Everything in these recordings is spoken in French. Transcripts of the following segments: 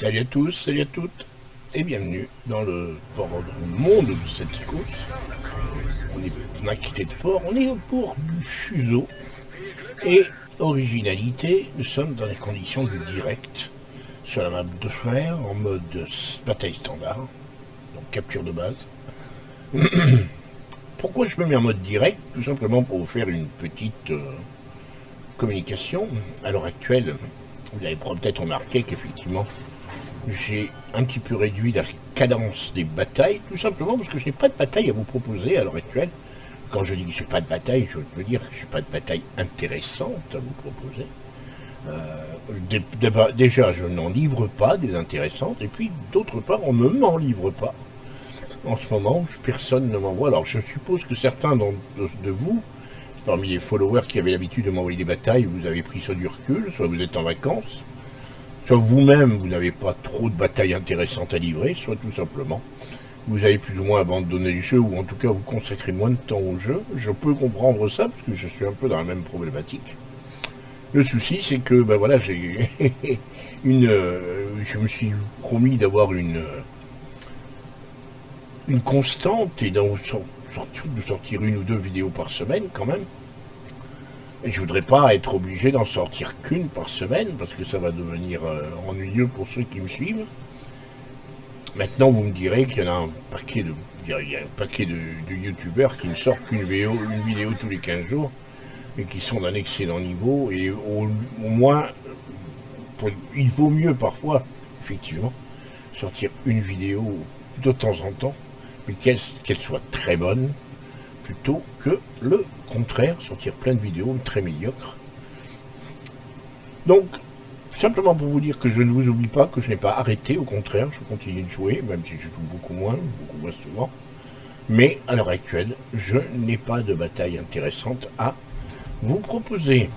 Salut à tous, salut à toutes, et bienvenue dans le monde de cette course. On a quitté le port, on est au port du Fuseau. Et originalité, nous sommes dans les conditions du direct, sur la map de fer, en mode bataille standard, donc capture de base. Pourquoi je me mets en mode direct? Tout simplement pour vous faire une petite communication. À l'heure actuelle, vous avez peut-être remarqué qu'effectivement, j'ai un petit peu réduit la cadence des batailles, tout simplement parce que je n'ai pas de bataille à vous proposer à l'heure actuelle. Quand je dis que je n'ai pas de bataille, je veux dire que je n'ai pas de bataille intéressante à vous proposer. Déjà, je n'en livre pas des intéressantes, et puis d'autre part, on ne m'en livre pas. En ce moment, personne ne m'envoie. Alors, je suppose que certains de vous, parmi les followers qui avaient l'habitude de m'envoyer des batailles, vous avez pris ça du recul, soit vous êtes en vacances, soit vous-même, vous n'avez pas trop de batailles intéressantes à livrer, soit tout simplement, vous avez plus ou moins abandonné le jeu, ou en tout cas vous consacrez moins de temps au jeu. Je peux comprendre ça, parce que je suis un peu dans la même problématique. Le souci, c'est que, ben voilà, j'ai je me suis promis d'avoir une constante, et de sortir une ou deux vidéos par semaine, quand même. Et je voudrais pas être obligé d'en sortir qu'une par semaine, parce que ça va devenir ennuyeux pour ceux qui me suivent. Maintenant, vous me direz qu'il y en a un paquet de youtubeurs qui ne sortent qu'une vidéo tous les 15 jours, et qui sont d'un excellent niveau, et au moins, il vaut mieux parfois, effectivement, sortir une vidéo de temps en temps, mais qu'elle soit très bonne, plutôt que le contraire, sortir plein de vidéos très médiocres. Donc, simplement pour vous dire que je ne vous oublie pas, que je n'ai pas arrêté, au contraire, je continue de jouer, même si je joue beaucoup moins souvent. Mais à l'heure actuelle, je n'ai pas de bataille intéressante à vous proposer.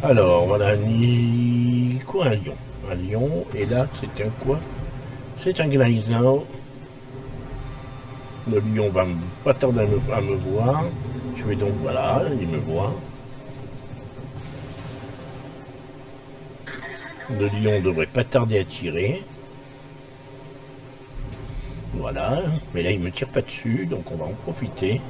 Alors, voilà, un lion. Un lion, et là, c'est un quoi? C'est un Gneisenau. Le lion va pas tarder à me voir. Je vais donc, voilà, il me voit. Le lion devrait pas tarder à tirer. Voilà, mais là il me tire pas dessus, donc on va en profiter.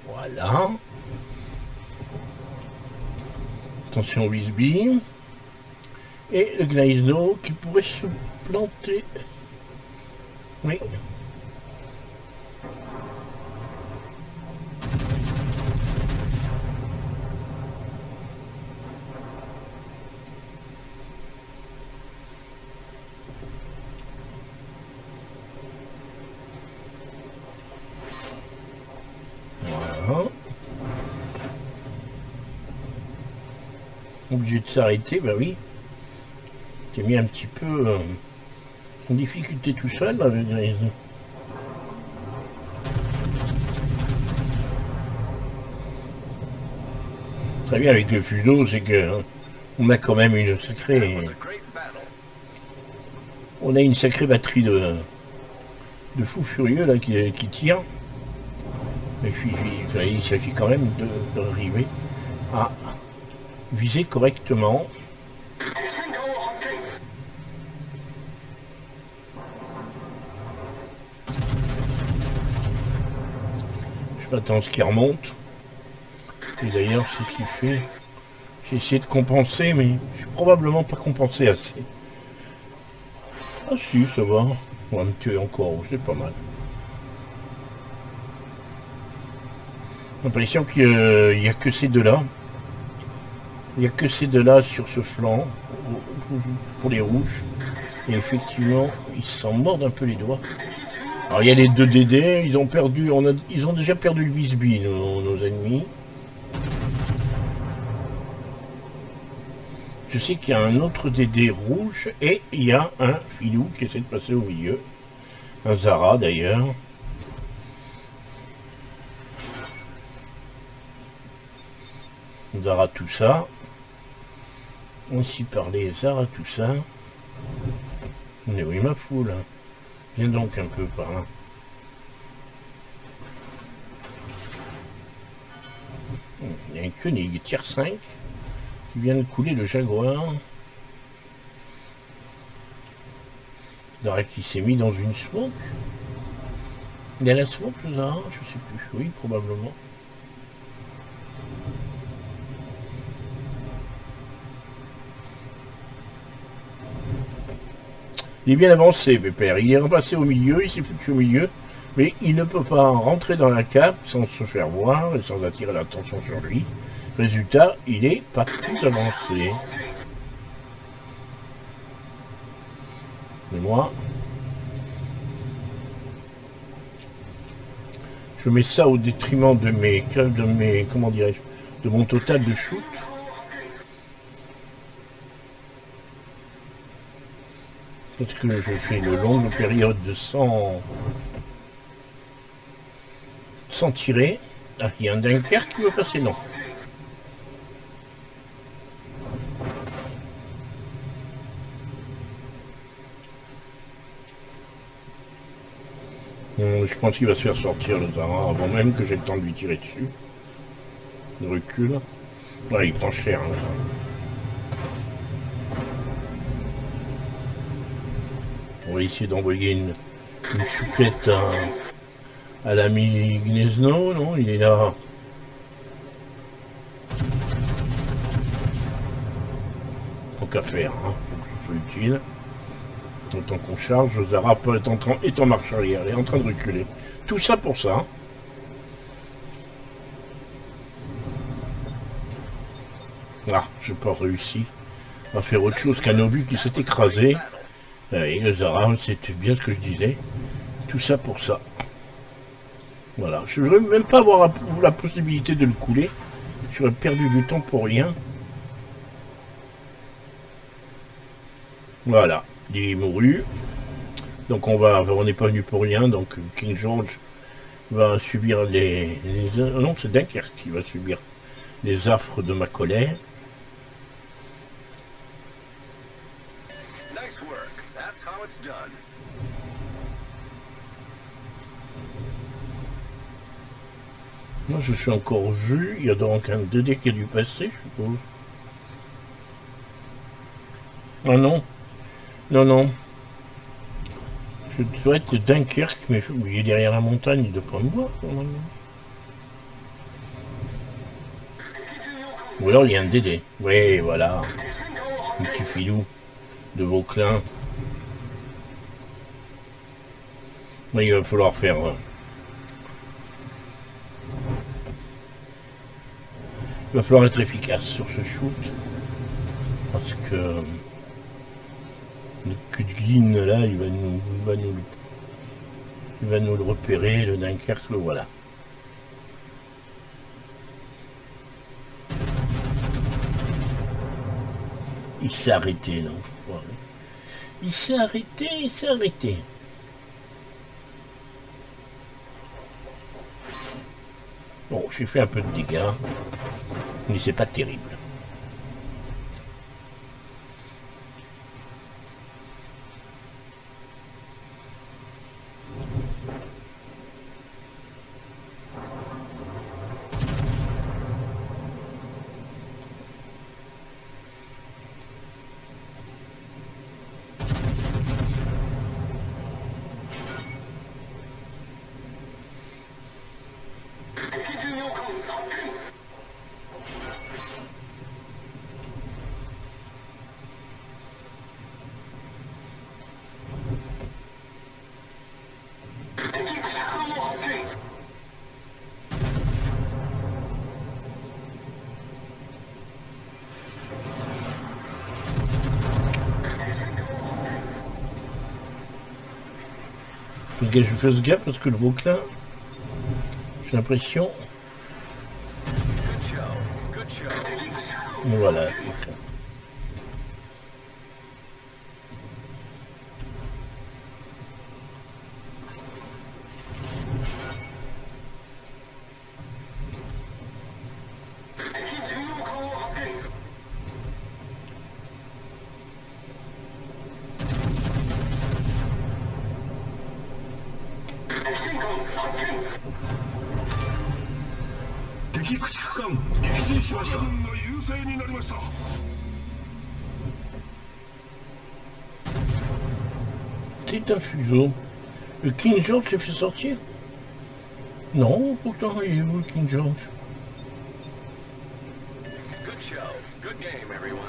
Voilà. Attention Wisby. Et le Gneisenau qui pourrait se planter. Oui. Voilà. Obligé de s'arrêter, bah oui. T'es mis un petit peu en difficulté tout seul avec Gneisenau. Très bien avec le fuseau, c'est que on a quand même une sacrée. On a une sacrée batterie de fous furieux là qui tire. Et puis il s'agit quand même d'arriver à viser correctement. Je m'attends à ce qu'il remonte. Et d'ailleurs, c'est ce qu'il fait. J'ai essayé de compenser, mais je suis probablement pas compensé assez. Ah si, ça va. On va me tuer encore, c'est pas mal. J'ai l'impression qu'il n'y a que ces deux-là. Il n'y a que ces deux-là sur ce flanc, pour les rouges. Et effectivement, ils s'en mordent un peu les doigts. Alors il y a les deux DD, ils ont perdu, ils ont déjà perdu le Wisby, nos ennemis. Je sais qu'il y a un autre DD rouge et il y a un filou qui essaie de passer au milieu. Un Zara d'ailleurs. Zara tout ça. Aussi par les arts, tout ça. Mais oui, ma foule. Viens donc un peu par là. Il y a un Koenig tier 5 qui vient de couler le Jaguar. Zara qui s'est mis dans une smoke. Il y a la smoke, Zara, je sais plus. Oui, probablement. Il est bien avancé, Pépère. Il est repassé au milieu, il s'est foutu au milieu. Mais il ne peut pas rentrer dans la cape sans se faire voir et sans attirer l'attention sur lui. Résultat, il est pas plus avancé. Mais moi, je mets ça au détriment de mes comment dirais-je, de mon total de shoot. Parce que je fais une longue période de sans tirer. Ah, il y a un Dunkerque qui veut passer, non. Je pense qu'il va se faire sortir le Zara avant même que j'ai le temps de lui tirer dessus. Il recule. Ouais, il prend cher, hein, ça. On va essayer d'envoyer une chouquette à l'ami Gnesno, non? Il est là. Tant qu'à faire, hein, pour que ce soit utile. Autant qu'on charge, Zara est en marche arrière, elle est en train de reculer. Tout ça pour ça. Ah, j'ai pas réussi à faire autre chose qu'un obus qui s'est écrasé. Et le Zara, c'était bien ce que je disais. Tout ça pour ça. Voilà, je ne voudrais même pas avoir la possibilité de le couler. J'aurais perdu du temps pour rien. Voilà, il est mouru. Donc on n'est pas venu pour rien. Donc King George va subir non, c'est Dunkerque qui va subir les affres de ma colère. Nice work. That's how it's done. Moi je suis encore vu, il y a donc un 2D qui a dû passer, je suppose. Ah non, non. Je dois être Dunkerque, mais il est derrière la montagne, il ne doit pas me voir normalement. Ou alors il y a un DD. Oui, voilà. Un petit filou de Vauclin. Mais il va falloir faire... Il va falloir être efficace sur ce shoot. Parce que... le Kudglin là, il va nous le repérer, le Dunkerque, le voilà. Il s'est arrêté, non? Il s'est arrêté. Bon, j'ai fait un peu de dégâts, mais c'est pas terrible. Faut que je fasse gaffe parce que le Vauclin, j'ai l'impression. Voilà. C'est un fuseau. Le King George s'est fait sortir? Non, pourtant il est où le King George? Good show. Good game, everyone.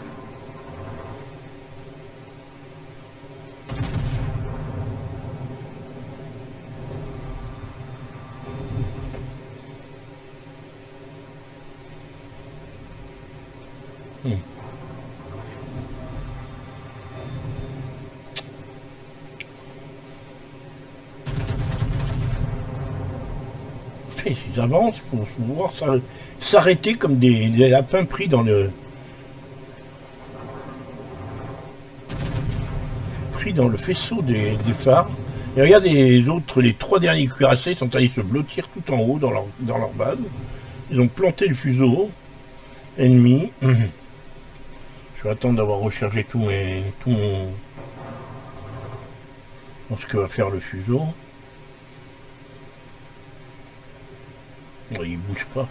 Ils avancent pour pouvoir s'arrêter comme des lapins pris dans le faisceau des phares. Et regarde les autres, les trois derniers cuirassés sont allés se blottir tout en haut dans leur base. Ils ont planté le fuseau ennemi. Je vais attendre d'avoir rechargé tout mon ce que va faire le fuseau. Il bouge pas,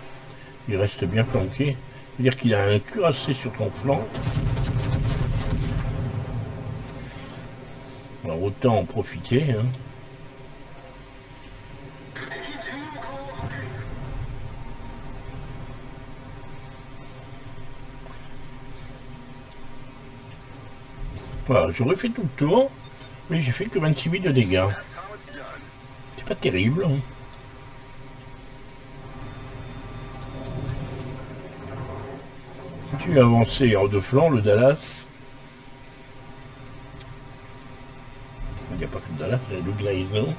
il reste bien planqué. C'est-à-dire qu'il a un cuirassé sur ton flanc. Alors autant en profiter. Hein. Voilà, j'aurais fait tout le tour, mais j'ai fait que 26 000 de dégâts. C'est pas terrible. Hein. Tu as avancé en deux flancs, le Dallas. Il n'y a pas que le Dallas, il y a le Gleisner.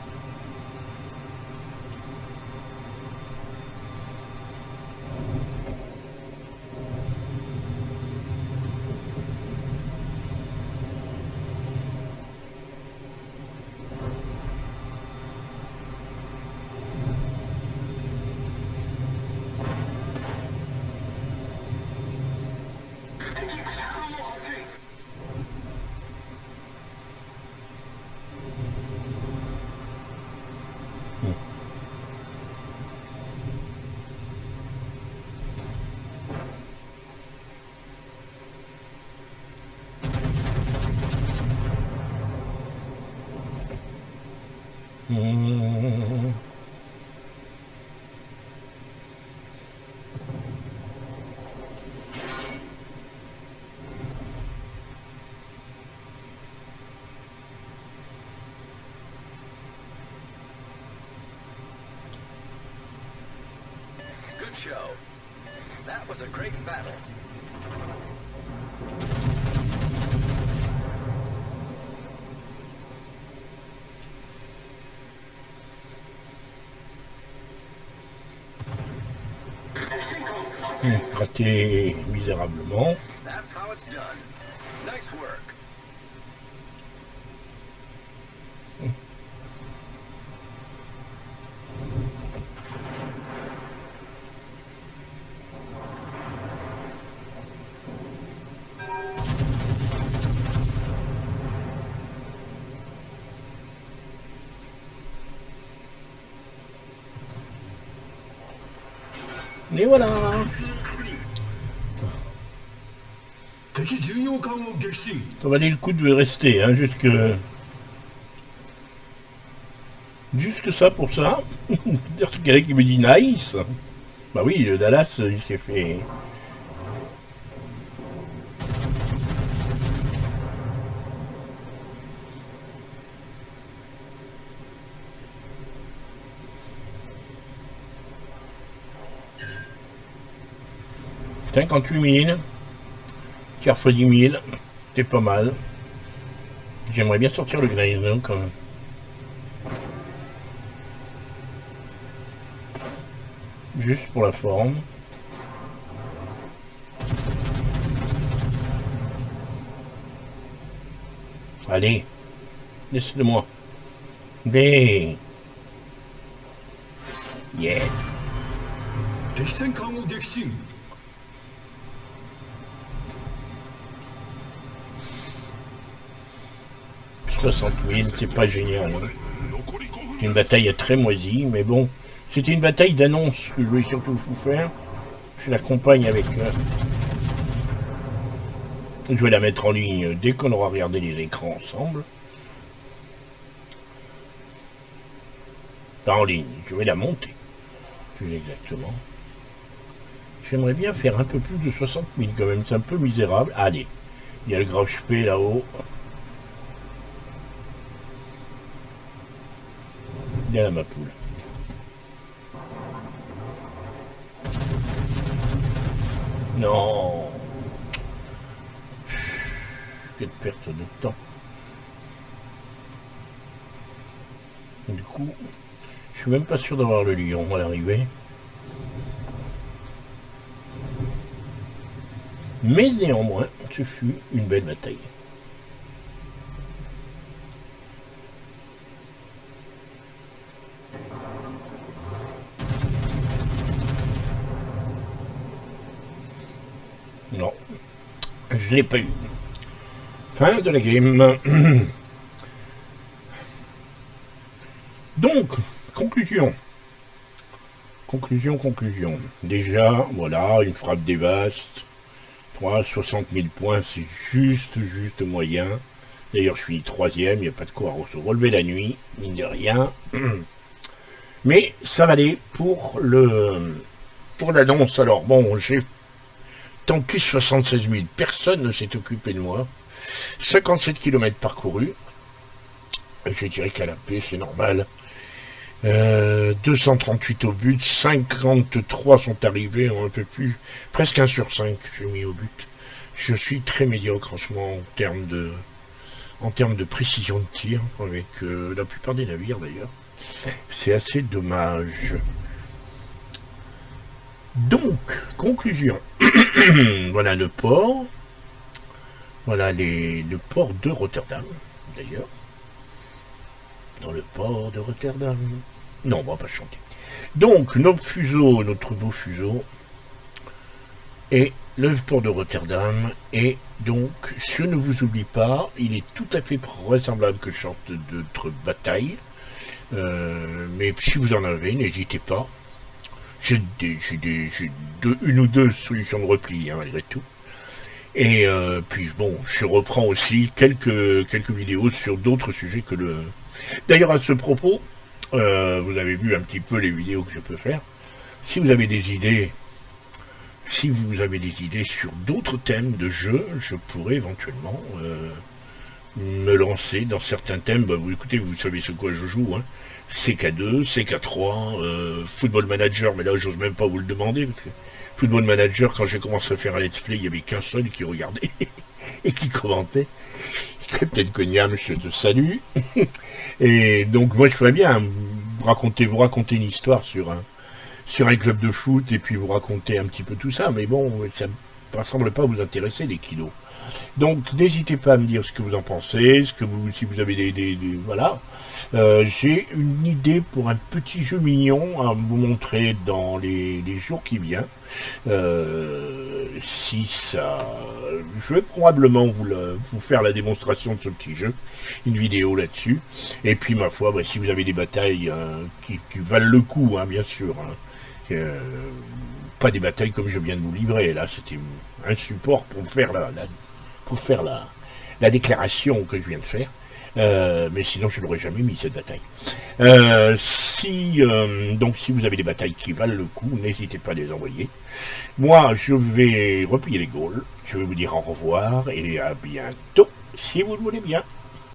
Good show. That was a great battle. Raté misérablement. That's how it's done. Nice work. Et voilà. Ça valait le coup de rester, hein, jusque ça pour ça. D'ailleurs, quelqu'un qui me dit nice. Bah oui, le Dallas, il s'est fait. « 58 000, quart fois 10 000, c'est pas mal. J'aimerais bien sortir le Gleisner quand même. Juste pour la forme. Allez, laisse-le-moi. Allez. Yeah. 60 000, c'est pas génial. Hein. C'est une bataille très moisie, mais bon, c'était une bataille d'annonce que je voulais surtout vous faire. Je l'accompagne avec... je vais la mettre en ligne dès qu'on aura regardé les écrans ensemble. Pas en ligne, je vais la monter, plus exactement. J'aimerais bien faire un peu plus de 60 000 quand même, c'est un peu misérable. Allez, il y a le Grauch P là-haut. Il y a la Mapoule. Non. Quelle perte de temps. Du coup, je suis même pas sûr d'avoir le lion à l'arrivée. Mais néanmoins, ce fut une belle bataille. Non, je l'ai pas eu. Fin de la game. Donc, conclusion. Conclusion. Déjà, voilà, une frappe dévaste. 60 000 points, c'est juste moyen. D'ailleurs, je suis 3e, il n'y a pas de quoi se relever la nuit, mine de rien. Mais ça valait pour l'annonce. Alors, bon, j'ai tanké 76 000. Personne ne s'est occupé de moi. 57 km parcourus. Je dirais qu'à la paix, c'est normal. 238 au but, 53 sont arrivés, un peu plus, presque 1 sur 5 j'ai mis au but. Je suis très médiocre en termes de précision de tir, avec la plupart des navires d'ailleurs. C'est assez dommage. Donc, conclusion. Voilà le port. Voilà le port de Rotterdam, d'ailleurs. Dans le port de Rotterdam. Non, on va pas chanter. Donc, notre beau fuseau, et le port de Rotterdam. Et donc, je ne vous oublie pas, il est tout à fait vraisemblable que je chante d'autres batailles. Mais si vous en avez, n'hésitez pas. J'ai une ou deux solutions de repli, hein, malgré tout. Et puis bon, je reprends aussi quelques vidéos sur d'autres sujets que le... D'ailleurs, à ce propos, vous avez vu un petit peu les vidéos que je peux faire. Si vous avez des idées, sur d'autres thèmes de jeux, je pourrais éventuellement me lancer dans certains thèmes. Bah, vous écoutez, vous savez ce quoi je joue, hein. CK2, CK3, Football Manager, mais là j'ose même pas vous le demander, parce que Football Manager, quand j'ai commencé à faire un let's play, il n'y avait qu'un seul qui regardait et qui commentait. Captain Cognam, je te salue. Et donc moi je ferais bien vous raconter une histoire sur un club de foot, et puis vous raconter un petit peu tout ça, mais bon, ça ne semble pas vous intéresser les kilos. Donc n'hésitez pas à me dire ce que vous en pensez, si vous avez des voilà. J'ai une idée pour un petit jeu mignon à vous montrer dans les jours qui viennent. Si ça, je vais probablement vous faire la démonstration de ce petit jeu, une vidéo là-dessus. Et puis ma foi, bah, si vous avez des batailles qui valent le coup, hein, bien sûr. Hein, pas des batailles comme je viens de vous livrer. Là, c'était un support pour faire la déclaration que je viens de faire. Mais sinon je n'aurais jamais mis cette bataille. Donc si vous avez des batailles qui valent le coup, n'hésitez pas à les envoyer. Moi je vais replier les Gaules, je vais vous dire au revoir et à bientôt si vous le voulez bien.